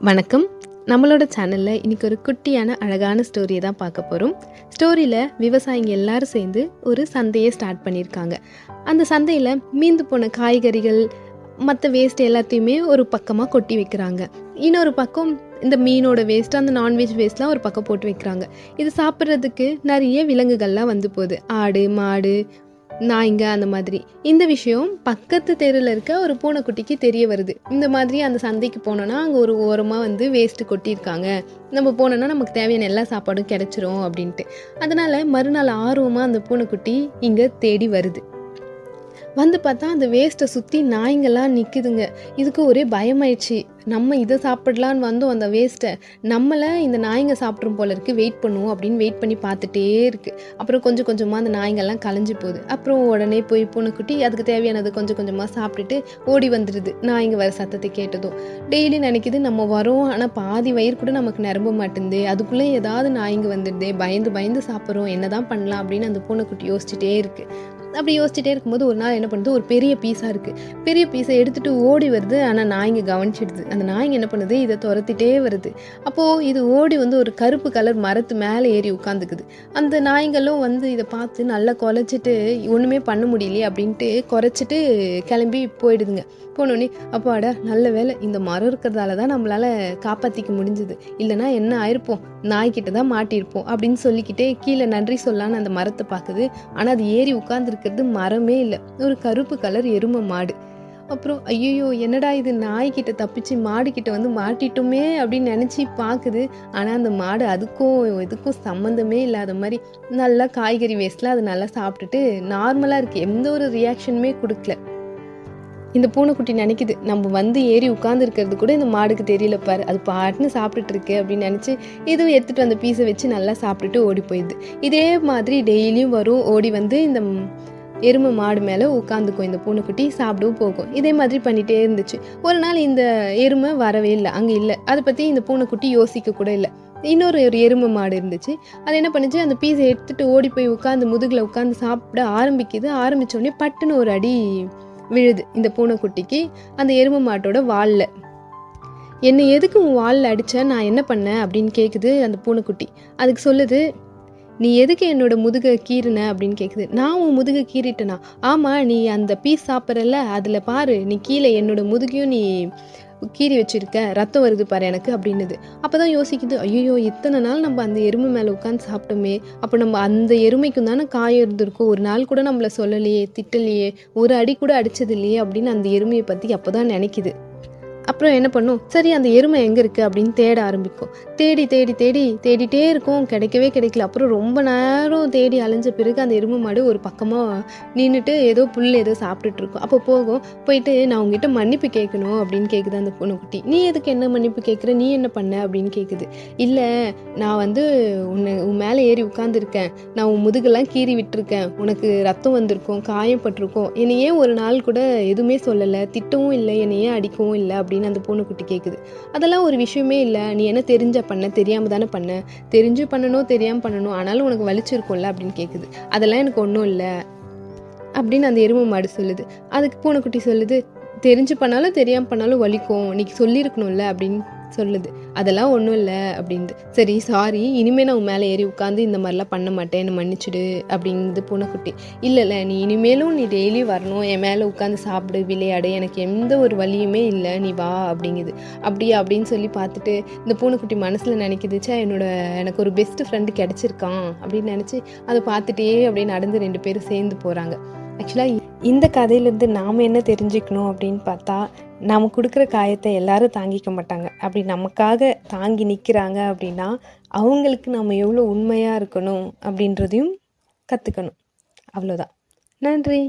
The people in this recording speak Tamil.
வணக்கம். நம்மளோட சேனலில் இன்றைக்கி ஒரு குட்டியான அழகான ஸ்டோரியை தான் பார்க்க போகிறோம். ஸ்டோரியில் விவசாயிங்க எல்லாரும் சேர்ந்து ஒரு சந்தையை ஸ்டார்ட் பண்ணியிருக்காங்க. அந்த சந்தையில் மீந்து போன காய்கறிகள் மற்ற வேஸ்ட் எல்லாத்தையுமே ஒரு பக்கமாக கொட்டி வைக்கிறாங்க. இன்னொரு பக்கம் இந்த மீனோட வேஸ்ட், அந்த நான்வெஜ் வேஸ்ட்லாம் ஒரு பக்கம் போட்டு வைக்கிறாங்க. இது சாப்பிட்றதுக்கு நிறைய விலங்குகள்லாம் வந்து போகுது. ஆடு, மாடு, நாய்ங்க, அந்த மாதிரி. இந்த விஷயம் பக்கத்து தெருவில் இருக்க ஒரு பூனைக்குட்டிக்கு தெரிய வருது. இந்த மாதிரி அந்த சந்தைக்கு போனோன்னா அங்கே ஒரு ஓரமாக வந்து வேஸ்ட்டு கொட்டியிருக்காங்க, நம்ம போனோன்னா நமக்கு தேவையான எல்லா சாப்பாடும் கிடச்சிரும் அப்படின்ட்டு. அதனால் மறுநாள் ஆர்வமாக அந்த பூனைக்குட்டி இங்கே தேடி வருது. வந்து பார்த்தா அந்த வேஸ்ட்டை சுற்றி நாய்ங்கள்லாம் நிற்குதுங்க. இதுக்கு ஒரே பயமாயிடுச்சு. நம்ம இதை சாப்பிடலான்னு வந்தோம், அந்த வேஸ்ட்டை நம்மளை இந்த நாய்ங்க சாப்பிட்ரும் போல இருக்குது, வெயிட் பண்ணுவோம் அப்படின்னு வெயிட் பண்ணி பார்த்துட்டே இருக்குது. அப்புறம் கொஞ்சம் கொஞ்சமாக அந்த நாய்ங்கள்லாம் கலைஞ்சி போகுது. அப்புறம் உடனே போய் பூனைக்குட்டி அதுக்கு தேவையானது கொஞ்சம் கொஞ்சமாக சாப்பிட்டுட்டு ஓடி வந்துடுது. நாய்ங்க வர சத்தத்தை கேட்டதும் டெய்லி நினைக்குது, நம்ம வரோம் ஆனால் பாதி வயிறு கூட நமக்கு நிரம்ப மாட்டேங்குது, அதுக்குள்ளே ஏதாவது நாய்ங்க வந்துடுது, பயந்து பயந்து சாப்பிட்றோம், என்ன தான் பண்ணலாம் அப்படின்னு அந்த பூனைக்குட்டி யோசிச்சுட்டே இருக்குது. அப்படி யோசிச்சுட்டே இருக்கும்போது ஒரு நாள் என்ன பண்ணுது, ஒரு பெரிய பீஸாக இருக்குது. பெரிய பீஸை எடுத்துகிட்டு ஓடி வருது. ஆனால் நாய்ங்க கவனிச்சிடுது. அந்த நாய்ங்க என்ன பண்ணுது, இதை துரத்திட்டே வருது. அப்போது இது ஓடி வந்து ஒரு கருப்பு கலர் மரத்து மேலே ஏறி உட்காந்துக்குது. அந்த நாய்ங்களும் வந்து இதை பார்த்து நல்லா குலைச்சிட்டு ஒன்றுமே பண்ண முடியலையே அப்படின்ட்டு குறைச்சிட்டு கிளம்பி போயிடுதுங்க. போனோடனே அப்பாடா நல்ல வேலை, இந்த மரம் இருக்கிறதால தான் நம்மளால் காப்பாற்றிக்க முடிஞ்சுது, இல்லைனா என்ன ஆயிருப்போம், நாய்கிட்ட தான் மாட்டியிருப்போம் அப்படின்னு சொல்லிக்கிட்டே கீழே நன்றி சொல்லான்னு அந்த மரத்தை பார்க்குது. ஆனால் அது ஏறி உட்காந்துருக்கிறது மரமே இல்லை, ஒரு கருப்பு கலர் எருமை மாடு. அப்புறம் ஐயோ என்னடா இது, நாய்கிட்ட தப்பிச்சு மாடுகிட்ட வந்து மாட்டிட்டோமே அப்படின்னு நினச்சி பார்க்குது. ஆனால் அந்த மாடு அதுக்கும் இதுக்கும் சம்மந்தமே இல்லாத மாதிரி நல்லா காய்கறி வேஸ்ட்டில் அது நல்லா சாப்பிட்டுட்டு நார்மலாக இருக்குது, எந்த ஒரு ரியாக்ஷனுமே கொடுக்கல. இந்த பூனைக்குட்டி நினைக்குது, நம்ம வந்து ஏறி உட்காந்துருக்கிறது கூட இந்த மாடுக்கு தெரியல பாரு, அது பாட்டுன்னு சாப்பிட்டுட்டு இருக்கு அப்படின்னு நினச்சி இதுவும் எடுத்துகிட்டு வந்த பீஸை வச்சு நல்லா சாப்பிட்டுட்டு ஓடி போயிடுது. இதே மாதிரி டெய்லியும் வரும், ஓடி வந்து இந்த எருமை மாடு மேலே உட்காந்துக்கும் இந்த பூனைக்குட்டி, சாப்பிடவும் போகும். இதே மாதிரி பண்ணிகிட்டே இருந்துச்சு. ஒரு நாள் இந்த எருமை வரவே இல்லை, அங்கே இல்லை. அதை பற்றி இந்த பூனைக்குட்டி யோசிக்க கூட இல்லை. இன்னொரு எருமை மாடு இருந்துச்சு. அது என்ன பண்ணுச்சு, அந்த பீஸை எடுத்துகிட்டு ஓடி போய் உட்காந்து முதுகில் உட்காந்து சாப்பிட ஆரம்பித்தோடனே பட்டுன்னு ஒரு அடி விழுது இந்த பூனைக்குட்டிக்கு அந்த எருமை மாட்டோட வாலில். என்னை எதுக்கு உன் வாலில் அடித்த, நான் என்ன பண்ணேன் அப்படின்னு கேட்குது அந்த பூனைக்குட்டி. அதுக்கு சொல்லுது, நீ எதுக்கு என்னோட முதுகை கீறின அப்படின்னு கேட்குது. நான் உன் முதுகை கீறிட்டேனா? ஆமாம், நீ அந்த பீஸ் சாப்பிட்றல, அதில் பாரு, நீ கீழே என்னோட முதுகையும் நீ கீறி வச்சிருக்க, ரத்தம் வருது பாரு எனக்கு அப்படின்னுது. அப்போ தான் யோசிக்குது, ஐயோ இத்தனை நாள் நம்ம அந்த எருமை மேலே உட்காந்து சாப்பிட்டோமே, அப்போ நம்ம அந்த எருமைக்கும் தானே காயம் இருந்திருக்கோம், ஒரு நாள் கூட நம்மளை சொல்லலையே, திட்டலையே, ஒரு அடி கூட அடித்தது இல்லையே அப்படின்னு அந்த எருமையை பற்றி அப்போ தான் நினைக்குது. அப்புறம் என்ன பண்ணும், சரி அந்த எருமை எங்கே இருக்குது அப்படின்னு தேட ஆரம்பிக்கும். தேடிட்டே இருக்கும், கிடைக்கல. அப்புறம் ரொம்ப நேரம் தேடி அலைஞ்ச பிறகு அந்த எருமை மாடு ஒரு பக்கமாக நின்றுட்டு ஏதோ புல் ஏதோ சாப்பிட்டுட்டு இருக்கும். அப்போ போயிட்டு நான் உங்ககிட்ட மன்னிப்பு கேட்கணும் அப்படின்னு கேட்குது அந்த பூனைக்குட்டி. நீ எதுக்கு என்ன மன்னிப்பு கேட்குற, நீ என்ன பண்ண அப்படின்னு கேட்குது. இல்லை, நான் வந்து உன் மேலே ஏறி உட்காந்துருக்கேன், நான் உன் முதுகெல்லாம் கீறி விட்டுருக்கேன், உனக்கு ரத்தம் வந்திருக்கும், காயப்பட்டிருக்கும், என்னை ஏன் ஒரு நாள் கூட எதுவுமே சொல்லலை, திட்டவும் இல்லை, என்னை ஏன் அடிக்கவும் இல்லை அப்படின்னு அந்த பூனைக்குட்டி கேட்குது. அதெல்லாம் ஒரு விஷயமே இல்லை, நீ என்ன தெரிஞ்ச தெரியாமல் தானே பண்ண, தெரிஞ்சு பண்ணணும் தெரியாமல் பண்ணணும், ஆனாலும் உனக்கு வலிச்சிருக்கும்ல அப்படின்னு கேட்குது. அதெல்லாம் எனக்கு ஒன்றும் இல்லை அப்படின்னு அந்த எருமை மாடு சொல்லுது. அதுக்கு பூனைக்குட்டி சொல்லுது, தெரிஞ்சு பண்ணாலும் தெரியாமல் பண்ணாலும் வலிக்கும், நீ சொல்லியிருக்கணும்ல அப்படின்னு சொல்லுது. அதெல்லாம் ஒன்றும் இல்லை அப்படின்து. சரி சாரி, இனிமேல் நான் உன் மேலே ஏறி உட்காந்து இந்த மாதிரிலாம் பண்ண மாட்டேன், என்னை மன்னிச்சுடு அப்படிங்குது பூனைக்குட்டி. இல்லை நீ இனிமேலும் நீ டெய்லி வரணும், என் மேலே உட்காந்து சாப்பிடு, விளையாடு, எனக்கு எந்த ஒரு வலியுமே இல்லை, நீ வா அப்படிங்குது. அப்படியா அப்படின்னு சொல்லி பார்த்துட்டு இந்த பூனைக்குட்டி மனசில் நினைக்குதுச்சா, எனக்கு ஒரு பெஸ்ட் ஃப்ரெண்டு கிடச்சிருக்கான் அப்படின்னு நினச்சி அதை பார்த்துட்டே அப்படியே நடந்து 2 பேரும் சேர்ந்து போகிறாங்க. ஆக்சுவலாக இந்த கதையிலேருந்து நாம் என்ன தெரிஞ்சுக்கணும் அப்படின்னு பார்த்தா, நம்ம கொடுக்குற காயத்தை எல்லாரும் தாங்கிக்க மாட்டாங்க. அப்படி நமக்காக தாங்கி நிற்கிறாங்க அப்படின்னா அவங்களுக்கு நம்ம எவ்வளோ உண்மையாக இருக்கணும் அப்படின்றதையும் கற்றுக்கணும். அவ்வளோதான். நன்றி.